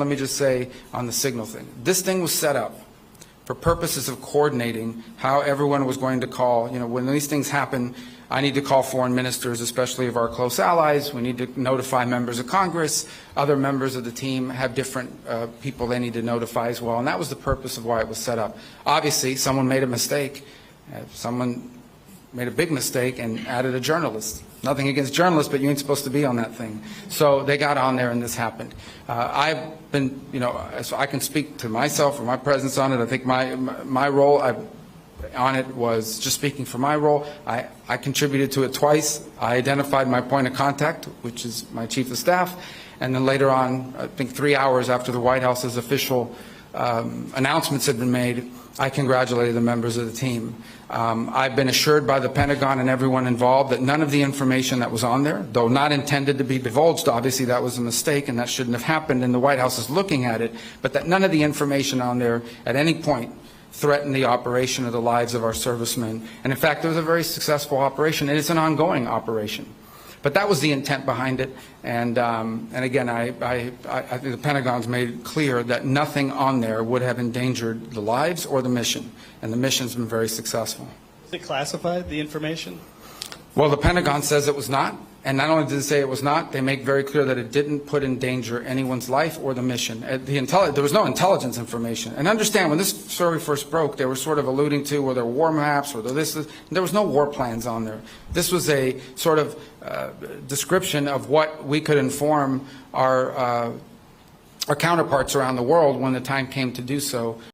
Let me just say on the signal thing, this thing was set up for purposes of coordinating how everyone was going to call. You know, when these things happen, I need to call foreign ministers, especially of our close allies. We need to notify members of Congress. Other members of the team have different people they need to notify as well, and that was the purpose of why it was set up. Obviously, someone made a mistake. Someone made a big mistake and added a journalist. Nothing against journalists, but you ain't supposed to be on that thing. So they got on there and this happened. I've been, you know, so I can speak to myself or my presence on it. I think my role on it was just speaking for my role. I contributed to it twice. I identified my point of contact, which is my chief of staff, and then later on, I think 3 hours after the White House's official announcements had been made, I congratulated the members of the team. I've been assured by the Pentagon and everyone involved that none of the information that was on there, though not intended to be divulged, obviously that was a mistake and that shouldn't have happened, and the White House is looking at it, but that none of the information on there at any point threaten the operation or the lives of our servicemen. And in fact, it was a very successful operation, and it's an ongoing operation. But that was the intent behind it, and again, I think the Pentagon's made it clear that nothing on there would have endangered the lives or the mission, and the mission's been very successful. Is it classified, the information? Well, the Pentagon says it was not, and not only did it say it was not, they make very clear that it didn't put in danger anyone's life or the mission. There was no intelligence information. And understand, when this story first broke, they were sort of alluding to whether war maps or there was no war plans on there. This was a sort of description of what we could inform our counterparts around the world when the time came to do so.